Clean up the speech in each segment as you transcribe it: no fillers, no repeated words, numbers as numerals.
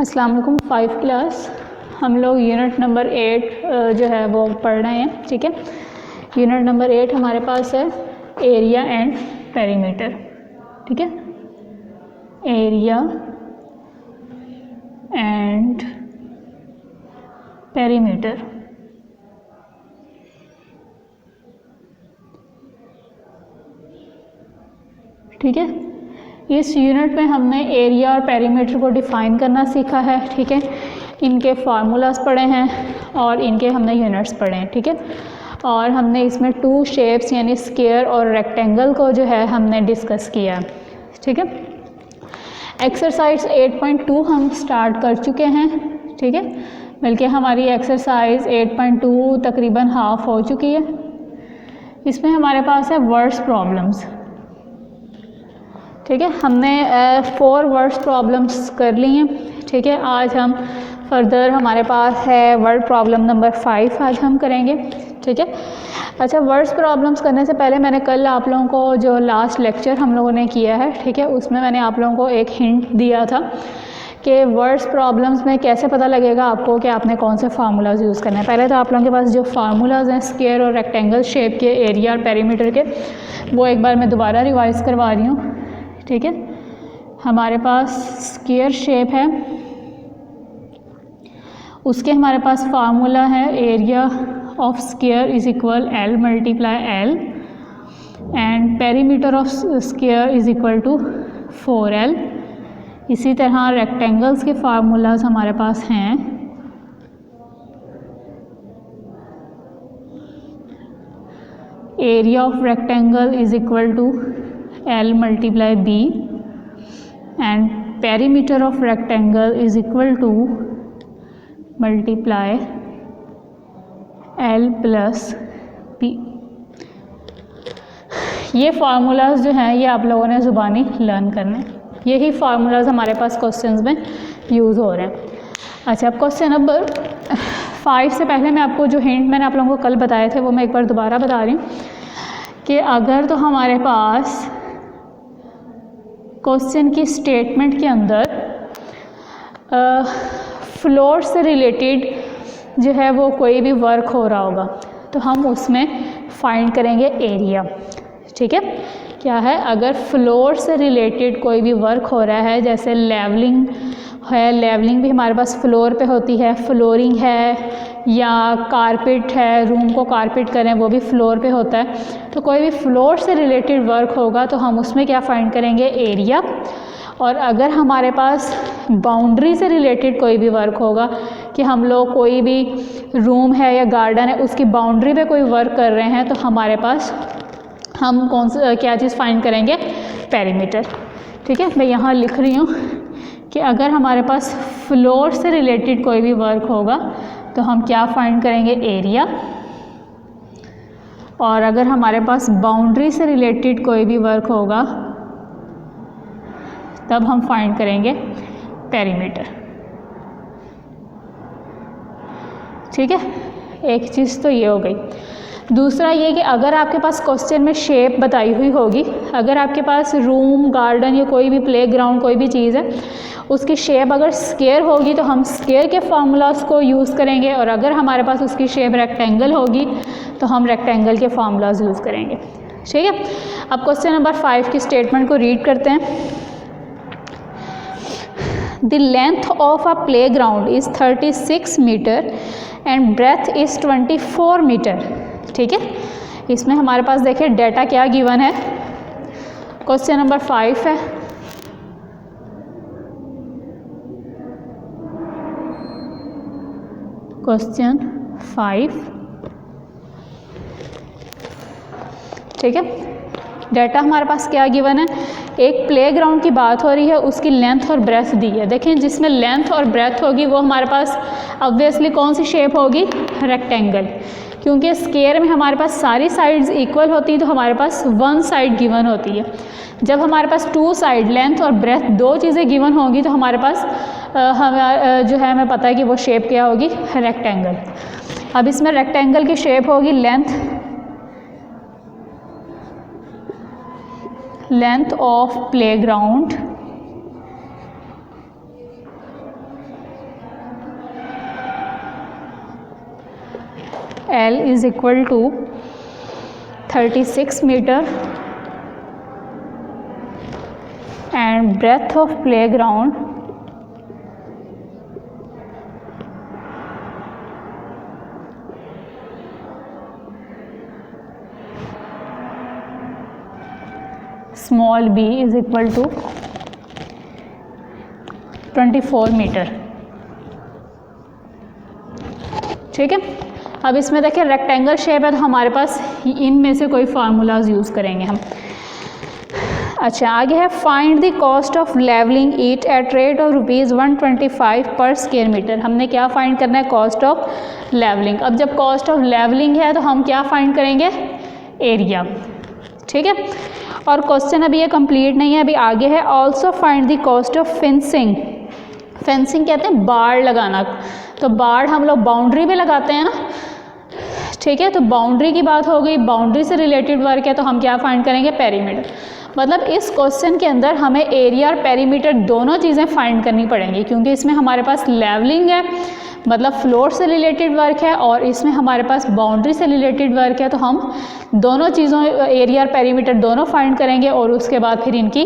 अस्सलाम वालेकुम। 5 क्लास हम लोग यूनिट नंबर 8 जो है वो पढ़ रहे हैं। ठीक है, यूनिट नंबर 8 हमारे पास है एरिया एंड पेरीमीटर। ठीक है, एरिया एंड पेरीमीटर। ठीक है, इस यूनिट में हमने एरिया और पेरीमीटर को डिफ़ाइन करना सीखा है। ठीक है, इनके फार्मूलाज पढ़े हैं और इनके हमने यूनिट्स पढ़े हैं। ठीक है, और हमने इसमें 2 शेप्स यानी स्क्वायर और रेक्टेंगल को जो है हमने डिस्कस किया है। ठीक है, एक्सरसाइज 8.2 हम स्टार्ट कर चुके हैं। ठीक है, बल्कि हमारी एक्सरसाइज 8.2 तकरीबन हाफ हो चुकी है। इसमें हमारे पास है वर्ड्स प्रॉब्लम्स। ठीक है, हमने 4 वर्ड्स प्रॉब्लम्स कर ली हैं। ठीक है, आज हम फर्दर हमारे पास है वर्ड प्रॉब्लम नंबर 5 आज हम करेंगे। ठीक है, अच्छा, वर्ड्स प्रॉब्लम्स करने से पहले मैंने कल आप लोगों को जो लास्ट लेक्चर हम लोगों ने किया है, ठीक है, उसमें मैंने आप लोगों को एक हिंट दिया था कि वर्ड्स प्रॉब्लम्स में कैसे पता लगेगा आपको कि आपने कौन से फार्मूलाज यूज़ करने हैं। पहले तो आप लोगों के पास जो फार्मूलाज हैं स्क्वायर और रेक्टेंगल शेप के, एरिया और पेरीमीटर के, वो एक बार मैं दोबारा रिवाइज़ करवा रही हूँ। ठीक है, हमारे पास स्क्वायर शेप है, उसके हमारे पास फार्मूला है area of square is equal L multiply L and perimeter of square is equal to 4L। इसी तरह रेक्टेंगल्स के फार्मूलाज हमारे पास हैं area of rectangle is equal to L multiply B and perimeter of rectangle is equal to multiply L plus P। ये formulas जो हैं ये आप लोगों ने ज़ुबानी लर्न करने, यही फार्मूलाज हमारे पास क्वेश्चंस में यूज़ हो रहे हैं। अच्छा, अब क्वेश्चन नंबर 5 से पहले मैं आपको जो हिंट मैंने आप लोगों को कल बताए थे वो मैं एक बार दोबारा बता रही हूँ कि अगर तो हमारे पास क्वेश्चन की स्टेटमेंट के अंदर फ्लोर से रिलेटेड जो है वो कोई भी वर्क हो रहा होगा तो हम उसमें फाइंड करेंगे एरिया। ठीक है, क्या है, अगर फ्लोर से रिलेटेड कोई भी वर्क हो रहा है, जैसे लेवलिंग है, लेवलिंग भी हमारे पास फ्लोर पे होती है, फ्लोरिंग है, या कारपेट है, रूम को कारपेट करें वो भी फ्लोर पे होता है, तो कोई भी फ्लोर से रिलेटेड वर्क होगा तो हम उसमें क्या फाइंड करेंगे, एरिया। और अगर हमारे पास बाउंड्री से रिलेटेड कोई भी वर्क होगा कि हम लोग कोई भी रूम है या गार्डन है उसकी बाउंड्री पे कोई वर्क कर रहे हैं तो हमारे पास हम कौन सा क्या चीज़ फाइंड करेंगे, पेरीमीटर। ठीक है, मैं यहाँ लिख रही हूँ कि अगर हमारे पास फ्लोर से रिलेटेड कोई भी वर्क होगा तो हम क्या फाइंड करेंगे, एरिया। और अगर हमारे पास बाउंड्री से रिलेटेड कोई भी वर्क होगा तब हम फाइंड करेंगे पेरीमीटर। ठीक है, एक चीज़ तो ये हो गई। दूसरा ये कि अगर आपके पास क्वेश्चन में शेप बताई हुई होगी, अगर आपके पास रूम, गार्डन या कोई भी प्लेग्राउंड कोई भी चीज़ है उसकी शेप अगर स्क्वायर होगी तो हम स्क्वायर के फार्मूलाज को यूज़ करेंगे, और अगर हमारे पास उसकी शेप रेक्टेंगल होगी तो हम रेक्टेंगल के फार्मूलाज यूज़ करेंगे। ठीक है, अब क्वेश्चन नंबर 5 की स्टेटमेंट को रीड करते हैं। The length of a playground is 36 metre and breadth is 24 metre. ठीक है, इसमें हमारे पास देखिए डेटा क्या गिवन है, क्वेश्चन नंबर 5 है। क्वेश्चन 5, ठीक है, डेटा हमारे पास क्या गिवन है, एक प्लेग्राउंड की बात हो रही है, उसकी लेंथ और ब्रेथ दी है। देखें, जिसमें लेंथ और ब्रेथ होगी वो हमारे पास ऑब्वियसली कौन सी शेप होगी, रेक्टेंगल, क्योंकि स्क्वायर में हमारे पास सारी साइड्स इक्वल होती हैं तो हमारे पास 1 साइड गिवन होती है। जब हमारे पास 2 साइड लेंथ और ब्रेथ 2 चीज़ें गिवन होंगी तो हमारे पास जो है हमें पता है कि वो शेप क्या होगी, रेक्टेंगल। अब इसमें रेक्टेंगल की शेप होगी length of playground L is equal to 36 meter and breadth of playground small b is equal to 24 metre. ठीक है, अब इसमें देखिए रेक्टेंगल शेप है तो हमारे पास इनमें से कोई फार्मूलाज यूज़ करेंगे हम। अच्छा, आगे है find the cost of levelling it at rate of ₹125 per square metre. हमने क्या फाइंड करना है? Cost of levelling. अब जब कॉस्ट ऑफ लेवलिंग है तो हम क्या फाइंड करेंगे? एरिया। ठीक है, और क्वेश्चन अभी ये कंप्लीट नहीं है, अभी आगे है also find the cost of fencing. Fencing कहते हैं बाड़ लगाना, तो बाड़ हम लोग बाउंड्री पे लगाते हैं ना। ठीक है, तो बाउंड्री की बात हो गई, बाउंड्री से रिलेटेड वर्क है तो हम क्या फाइंड करेंगे? पेरीमीटर। मतलब इस क्वेश्चन के अंदर हमें एरिया और पेरीमीटर दोनों चीज़ें फाइंड करनी पड़ेंगी, क्योंकि इसमें हमारे पास लेवलिंग है मतलब फ्लोर से रिलेटेड वर्क है और इसमें हमारे पास बाउंड्री से रिलेटेड वर्क है, तो हम दोनों चीज़ों एरिया और पेरीमीटर दोनों फाइंड करेंगे और उसके बाद फिर इनकी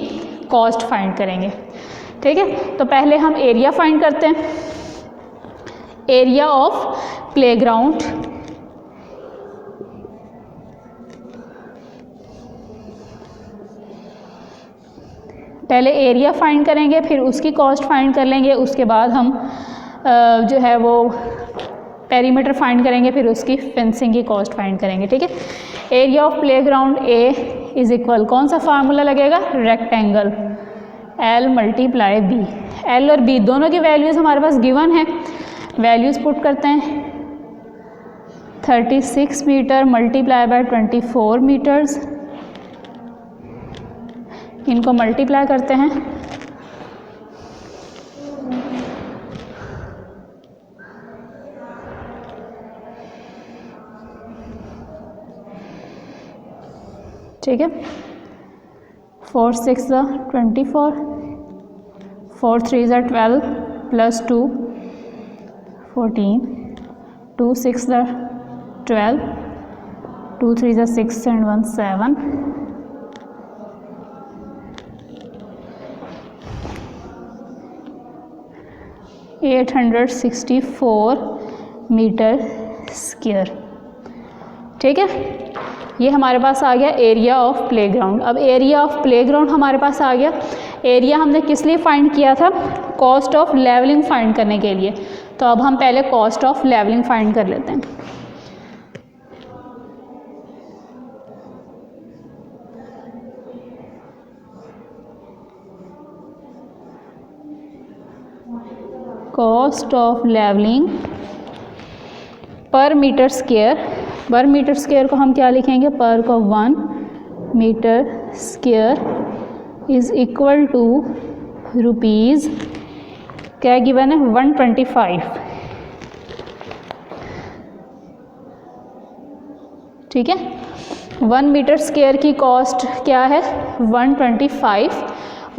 कॉस्ट फाइंड करेंगे। ठीक है, तो पहले हम एरिया फाइंड करते हैं। एरिया ऑफ प्लेग्राउंड पहले एरिया फाइंड करेंगे, फिर उसकी कॉस्ट फाइंड कर लेंगे, उसके बाद हम जो है वो पेरीमीटर फाइंड करेंगे, फिर उसकी फेंसिंग की कॉस्ट फाइंड करेंगे। ठीक है, area of playground A is equal, कौन सा फार्मूला लगेगा? Rectangle L multiply B. L और B दोनों की वैल्यूज़ हमारे पास गिवन है, वैल्यूज़ पुट करते हैं। 36 मीटर मल्टीप्लाई बाय 24 मीटर्स, इनको मल्टीप्लाई करते हैं। ठीक है, 4 6 24, 4 3 12 प्लस 2 14, 2 6 12, 2 3 6 and 1 7, 864 मीटर स्क्वायर। ठीक है, ये हमारे पास आ गया एरिया ऑफ प्लेग्राउंड। अब एरिया ऑफ प्लेग्राउंड हमारे पास आ गया। एरिया हमने किस लिए फाइंड किया था? कॉस्ट ऑफ लेवलिंग फाइंड करने के लिए। तो अब हम पहले कॉस्ट ऑफ लेवलिंग फाइंड कर लेते हैं। Cost of levelling per metre square, per metre square को हम क्या लिखेंगे? पर को 1 metre square is equal to rupees क्या गिवन है? 125। ठीक है, 1 मीटर स्क्वायर की कॉस्ट क्या है? 125,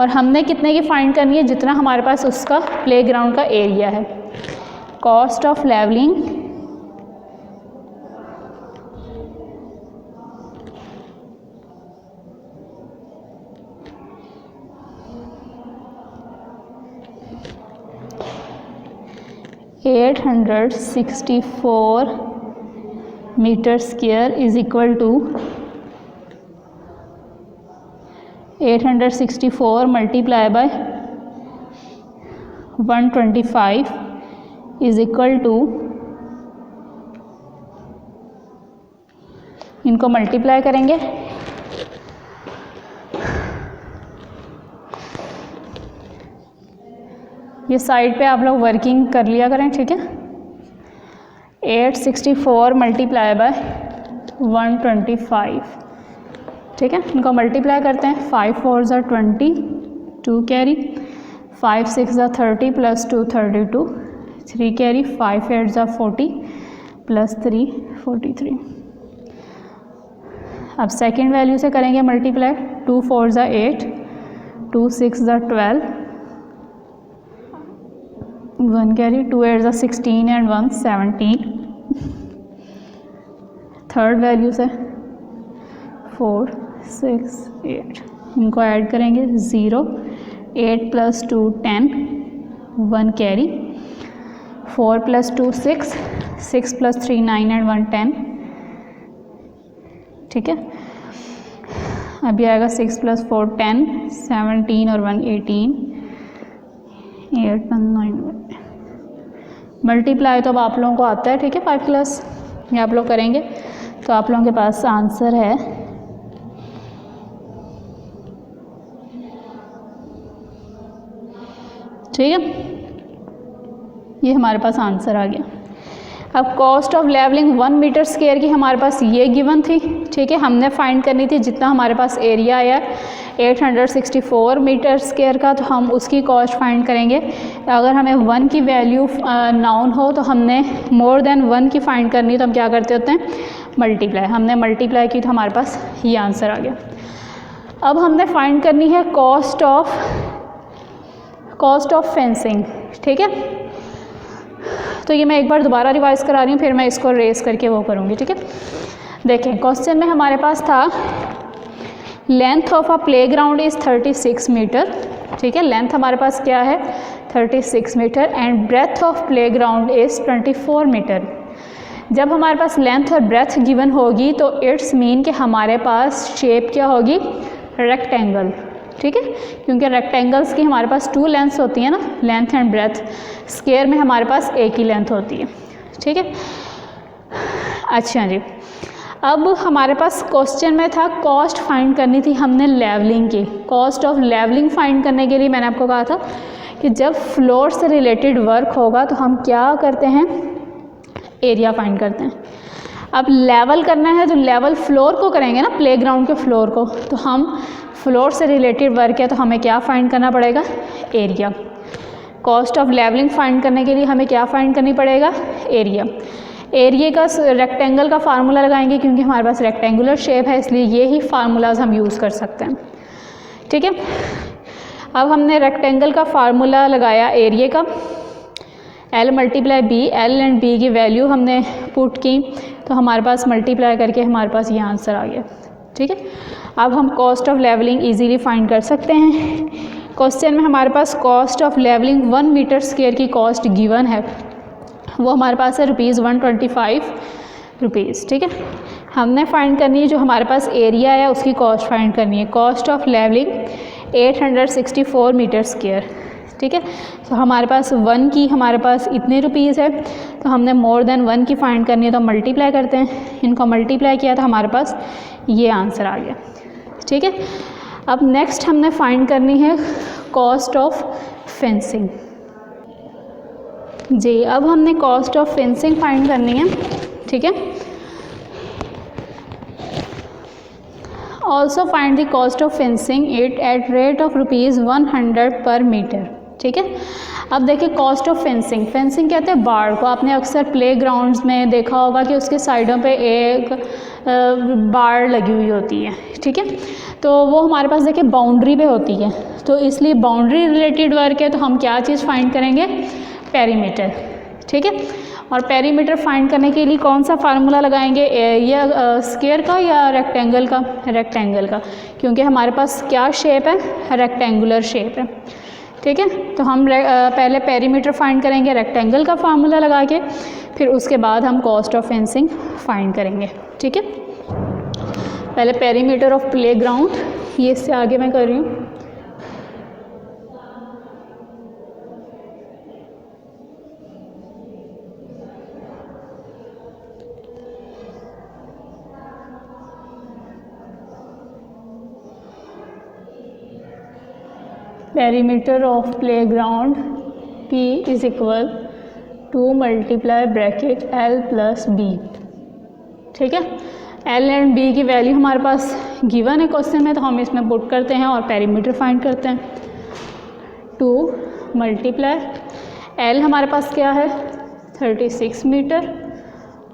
और हमने कितने की फाइंड करनी है? जितना हमारे पास उसका प्लेग्राउंड का एरिया है। Cost of levelling $864 metre square is equal to 864 multiply by 125 is equal to, इनको मल्टीप्लाई करेंगे। ये साइड पे आप लोग वर्किंग कर लिया करें। ठीक है, 864 मल्टीप्लाई बाय 125। ठीक है, इनको मल्टीप्लाई करते हैं। 5 4 20, 2 कैरी, 5 6 30 प्लस 2 32, 3 कैरी, 5 8 40 प्लस 3 43। अब सेकेंड वैल्यू से करेंगे multiply. 2 4 8, 2 6 12, 1 carry, 2 8 16 and 1 17, third value से 4 6 8, इनको ऐड करेंगे 0, 8 + 2 10, 1 कैरी, 4 + 2 6, 6 + 3 9 एंड 1 10, ठीक है। अभी आएगा 6 + 4 10, 17 और 1 18, 8 1 9, मल्टीप्लाई तो अब आप लोगों को आता है, ठीक है। 5 क्लास ये आप लोग करेंगे तो आप लोगों के पास आंसर है ठीक है, ये हमारे पास आंसर आ गया। अब cost of levelling 1 metre square की हमारे पास ये गिवन थी, ठीक है। हमने फाइंड करनी थी जितना हमारे पास एरिया आया 864 मीटर स्क्वायर का, तो हम उसकी कॉस्ट फाइंड करेंगे। अगर हमें 1 की वैल्यू नाउन हो तो हमने मोर देन 1 की फाइंड करनी, तो हम क्या करते होते हैं, मल्टीप्लाई। हमने मल्टीप्लाई की तो हमारे पास ये आंसर आ गया। अब हमने फाइंड करनी है कॉस्ट ऑफ फेंसिंग, ठीक है। तो ये मैं एक बार दोबारा रिवाइज करा रही हूँ, फिर मैं इसको रेस करके वो करूँगी, ठीक है। देखें क्वेश्चन में हमारे पास था length of a playground is 36 metre, ठीक है। लेंथ हमारे पास क्या है 36 metre and breadth of playground is 24 metre. जब हमारे पास लेंथ और ब्रेथ गिवन होगी तो इट्स मीन कि हमारे पास शेप क्या होगी, रेक्टेंगल, ठीक है। क्योंकि रेक्टेंगल्स की हमारे पास 2 लेंथ्स होती हैं ना, लेंथ एंड ब्रेथ। स्क्वायर में हमारे पास एक ही लेंथ होती है, ठीक है। अच्छा जी, अब हमारे पास क्वेश्चन में था कॉस्ट फाइंड करनी थी हमने लेवलिंग की। कॉस्ट ऑफ लेवलिंग फाइंड करने के लिए मैंने आपको कहा था कि जब फ्लोर से रिलेटेड वर्क होगा तो हम क्या करते हैं, एरिया फाइंड करते हैं। अब लेवल करना है तो लेवल फ्लोर को करेंगे ना, प्लेग्राउंड के फ्लोर को, तो हम फ्लोर से रिलेटेड वर्क है तो हमें क्या फाइंड करना पड़ेगा, area. Cost of levelling find करने के लिए हमें क्या फाइंड करनी पड़ेगा, एरिया। एरिया का रेक्टेंगल का फार्मूला लगाएंगे क्योंकि हमारे पास रेक्टेंगुलर शेप है, इसलिए ये ही फार्मूलाज हम यूज़ कर सकते हैं, ठीक है। अब हमने रेक्टेंगल का फार्मूला लगाया एरिया का, L × B, L and B की वैल्यू हमने पुट की तो हमारे पास मल्टीप्लाई करके हमारे पास ये आंसर आ गया, ठीक है। अब हम cost of levelling easily find कर सकते हैं। क्वेश्चन में हमारे पास cost of levelling 1 metre square की कॉस्ट गिवन है, वो हमारे पास है ₹125, ठीक है। हमने फाइंड करनी है जो हमारे पास एरिया है उसकी कॉस्ट फाइंड करनी है। Cost of levelling 864 metre square, ठीक है। तो हमारे पास 1 की हमारे पास इतने रुपीज़ है, तो हमने मोर देन 1 की फाइंड करनी है तो मल्टीप्लाई करते हैं। इनको मल्टीप्लाई किया तो हमारे पास ये आंसर आ गया, ठीक है। अब नेक्स्ट हमने फाइंड करनी है कॉस्ट ऑफ फेंसिंग जी। अब हमने कॉस्ट ऑफ फेंसिंग फाइंड करनी है, ठीक है। Also find the cost of fencing it at rate of ₹100 पर मीटर, ठीक है। अब देखिए कॉस्ट ऑफ फेंसिंग, फेंसिंग कहते हैं बाड़ को। आपने अक्सर प्ले ग्राउंड्स में देखा होगा कि उसके साइडों पे एक बाड़ लगी हुई होती है, ठीक है। तो वो हमारे पास देखिए बाउंड्री पे होती है, तो इसलिए बाउंड्री रिलेटेड वर्क है तो हम क्या चीज़ फाइंड करेंगे, पेरीमीटर, ठीक है। और पेरीमीटर फाइंड करने के लिए कौन सा फार्मूला लगाएंगे, या स्क्वायर का या रेक्टेंगल का, रेक्टेंगल का, क्योंकि हमारे पास क्या शेप है, रेक्टेंगुलर शेप है, ठीक है। तो हम पहले पेरीमीटर फाइंड करेंगे रेक्टेंगल का फार्मूला लगा के, फिर उसके बाद हम कॉस्ट ऑफ फेंसिंग फाइंड करेंगे, ठीक है। पहले पेरीमीटर ऑफ प्ले ग्राउंड, ये इससे आगे मैं कर रही हूँ। Perimeter of playground P is equal to multiply bracket L + B, ठीक है। L एंड B की वैल्यू हमारे पास गिवन है क्वेश्चन में, तो हम इसमें पुट करते हैं और पेरीमीटर फाइंड करते हैं। 2 मल्टीप्लाई L हमारे पास क्या है 36 मीटर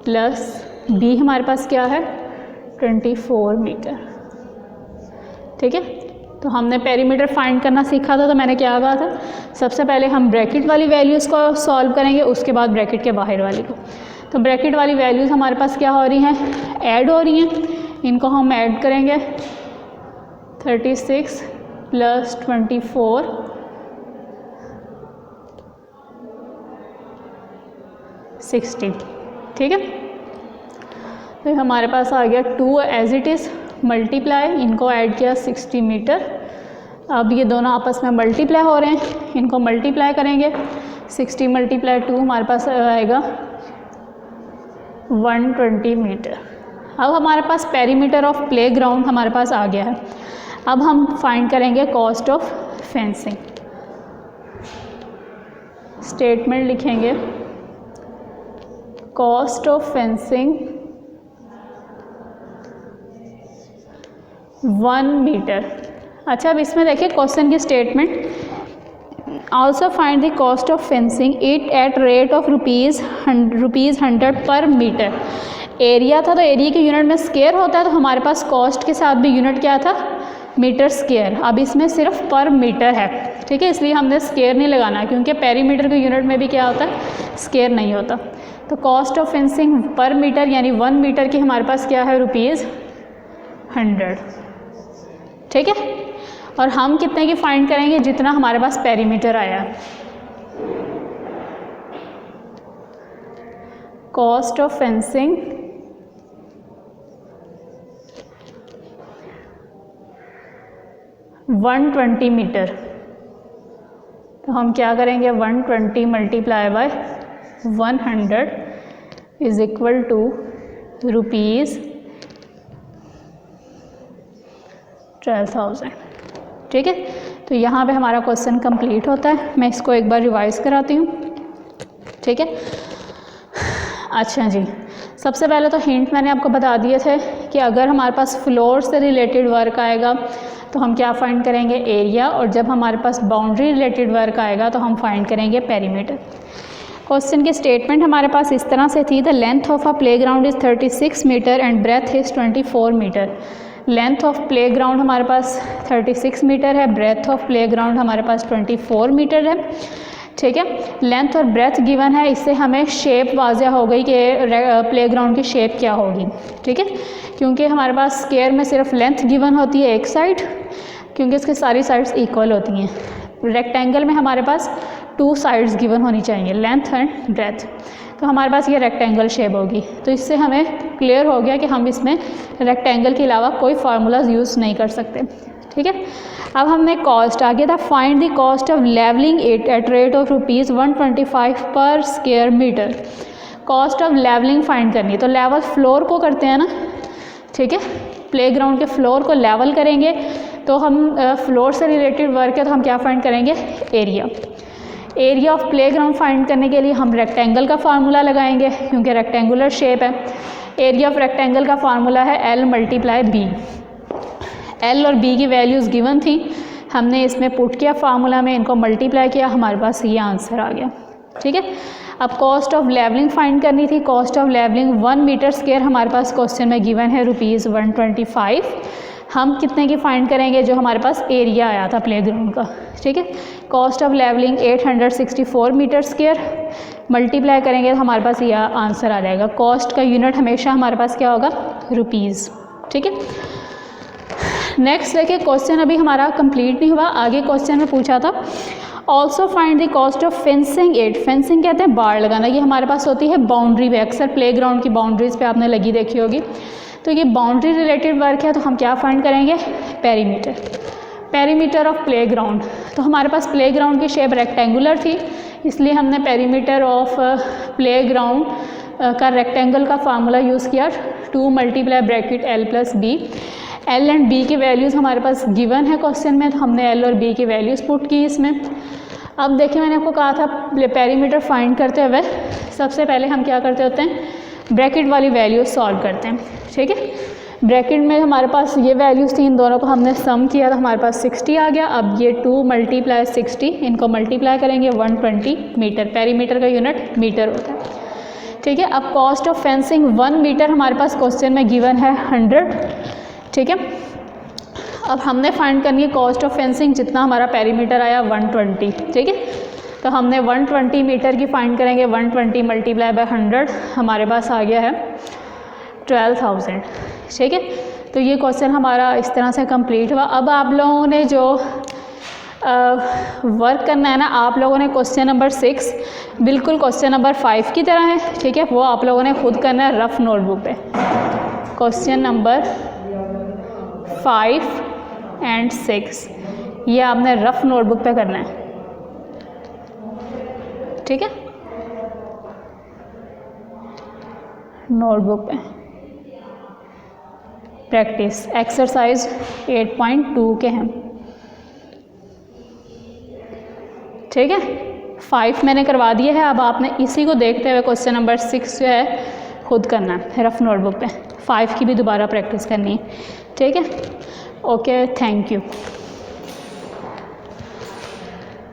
प्लस B हमारे पास क्या है 24 मीटर, ठीक है। तो हमने पेरीमीटर फाइंड करना सीखा था, तो मैंने क्या कहा था, सबसे पहले हम ब्रैकेट वाली वैल्यूज़ को सॉल्व करेंगे, उसके बाद ब्रैकेट के बाहर वाली को। तो ब्रैकेट वाली वैल्यूज़ हमारे पास क्या हो रही हैं, ऐड हो रही हैं। इनको हम ऐड करेंगे 36 + 24 60, ठीक है। तो हमारे पास आ गया 2 एज इट इज़ मल्टीप्लाई, इनको ऐड किया 60 मीटर। अब ये दोनों आपस में मल्टीप्लाई हो रहे हैं, इनको मल्टीप्लाई करेंगे 60 × 2 हमारे पास आएगा 120 मीटर। अब हमारे पास पेरीमीटर ऑफ प्ले ग्राउंड हमारे पास आ गया है। अब हम फाइंड करेंगे कॉस्ट ऑफ फेंसिंग। स्टेटमेंट लिखेंगे कॉस्ट ऑफ फेंसिंग 1 मीटर। अच्छा, अब इसमें देखिए क्वेश्चन की statement, also find the cost of fencing it at rate of rupees 100 पर मीटर। एरिया था तो एरिया के यूनिट में स्क्वायर होता है, तो हमारे पास कॉस्ट के साथ भी यूनिट क्या था, मीटर स्क्वायर। अब इसमें सिर्फ पर मीटर है, ठीक है, इसलिए हमने स्क्वायर नहीं लगाना क्योंकि पेरीमीटर के यूनिट में भी क्या होता है, स्क्वायर नहीं होता। तो कॉस्ट ऑफ फेंसिंग पर मीटर यानी 1 मीटर की हमारे पास क्या है, ₹100, ठीक है। और हम कितने की फाइंड करेंगे, जितना हमारे पास पेरीमीटर आया है। कॉस्ट ऑफ फेंसिंग 120 मीटर, तो हम क्या करेंगे 120 × 100 इज इक्वल टू ₹12,000, ठीक है। तो यहाँ पे हमारा क्वेश्चन कंप्लीट होता है। मैं इसको एक बार रिवाइज कराती हूँ, ठीक है। अच्छा जी, सबसे पहले तो हिंट मैंने आपको बता दिए थे कि अगर हमारे पास फ्लोर से रिलेटेड वर्क आएगा तो हम क्या फाइंड करेंगे, एरिया, और जब हमारे पास बाउंड्री रिलेटेड वर्क आएगा तो हम फाइंड करेंगे पेरीमीटर। क्वेश्चन की स्टेटमेंट हमारे पास इस तरह से थी, the length of a playground is 36 metre and breadth is 24 metre. Length of playground हमारे पास 36 मीटर है, ब्रेथ ऑफ प्ले ग्राउंड हमारे पास 24 मीटर है, ठीक है। लेंथ और ब्रेथ गिवन है, इससे हमें शेप वाज़ह हो गई कि प्ले ग्राउंड की शेप क्या होगी, ठीक है। क्योंकि हमारे पास स्क्वायर में सिर्फ लेंथ गिवन होती है एक साइड, क्योंकि इसकी सारी साइड्स इक्वल होती हैं। रेक्टेंगल में हमारे पास 2 साइड्स गिवन होनी चाहिए, लेंथ एंड ब्रेथ, तो हमारे पास ये रेक्टेंगल शेप होगी। तो इससे हमें क्लियर हो गया कि हम इसमें रेक्टेंगल के अलावा कोई फार्मूलाज यूज़ नहीं कर सकते, ठीक है। अब हमने कॉस्ट आगे था, find the cost of levelling it at rate of ₹125 per square metre. Cost of levelling find करनी है, तो लेवल फ्लोर को करते हैं ना, ठीक है। प्लेग्राउंड के फ्लोर को लेवल करेंगे तो हम फ्लोर से रिलेटेड वर्क है तो हम क्या फाइंड करेंगे, area. Area of playground find करने के लिए हम रेक्टेंगल का फार्मूला लगाएंगे क्योंकि रेक्टेंगुलर शेप है। एरिया ऑफ रेक्टेंगल का फार्मूला है L × B। L और B की वैल्यूज़ गिवन थी, हमने इसमें पुट किया फार्मूला में, इनको मल्टीप्लाई किया, हमारे पास ये आंसर आ गया, ठीक है। अब कॉस्ट ऑफ लेवलिंग फाइंड करनी थी। Cost of levelling 1 metre square हमारे पास क्वेश्चन में गिवन है ₹125। हम कितने की फाइंड करेंगे, जो हमारे पास एरिया आया था प्लेग्राउंड का, ठीक है। Cost of levelling 864 metre square, multiply करेंगे तो हमारे पास यह आंसर आ जाएगा। कॉस्ट का यूनिट हमेशा हमारे पास क्या होगा, रुपीज़, ठीक है। नेक्स्ट देखिए, क्वेश्चन अभी हमारा कंप्लीट नहीं हुआ, आगे क्वेश्चन में पूछा था also find the cost of fencing it. Fencing कहते हैं बाड़ लगाना, ये हमारे पास होती है बाउंड्री पे, अक्सर प्लेग्राउंड की बाउंड्रीज पे आपने लगी देखी होगी। तो ये बाउंड्री रिलेटेड वर्क है, तो हम क्या फाइंड करेंगे, पेरीमीटर। पेरीमीटर ऑफ प्लेग्राउंड, तो हमारे पास प्लेग्राउंड की शेप रेक्टेंगुलर थी, इसलिए हमने पेरीमीटर ऑफ प्लेग्राउंड का रेक्टेंगल का फार्मूला यूज़ किया, 2 × bracket L + B। L and B की वैल्यूज़ हमारे पास गिवन है क्वेश्चन में, तो हमने L और B की वैल्यूज़ पुट की इसमें। अब देखिए, मैंने आपको कहा था पेरीमीटर फाइंड करते हुए सबसे पहले हम क्या करते होते हैं, ब्रैकेट वाली वैल्यूज सॉल्व करते हैं, ठीक है। ब्रैकेट में हमारे पास ये वैल्यूज़ थी, इन दोनों को हमने सम किया तो हमारे पास 60 आ गया। अब ये 2 × 60, इनको मल्टीप्लाई करेंगे 120 मीटर, पेरीमीटर का यूनिट मीटर होता है, ठीक है। अब कॉस्ट ऑफ फेंसिंग 1 मीटर हमारे पास क्वेश्चन में गिवन है 100, ठीक है। अब हमने फाइंड करनी है कॉस्ट ऑफ फेंसिंग, जितना हमारा पेरीमीटर आया 120, ठीक है। तो हमने 120 मीटर की फाइंड करेंगे, 120 मल्टीप्लाई बाय 100 हमारे पास आ गया है 12,000। ठीक है, तो ये क्वेश्चन हमारा इस तरह से कंप्लीट हुआ। अब आप लोगों ने जो वर्क करना है ना, आप लोगों ने क्वेश्चन नंबर 6 बिल्कुल क्वेश्चन नंबर 5 की तरह है, ठीक है, वो आप लोगों ने खुद करना है रफ नोटबुक पे। क्वेश्चन नंबर 5 एंड 6 ये आपने रफ नोटबुक पे करना है, ठीक है, नोटबुक पे प्रैक्टिस एक्सरसाइज 8.2 के हैं, ठीक है। 5 मैंने करवा दिया है, अब आपने इसी को देखते हुए क्वेश्चन नंबर 6 जो है खुद करना है रफ नोटबुक पे। 5 की भी दोबारा प्रैक्टिस करनी है, ठीक है। Okay, thank you.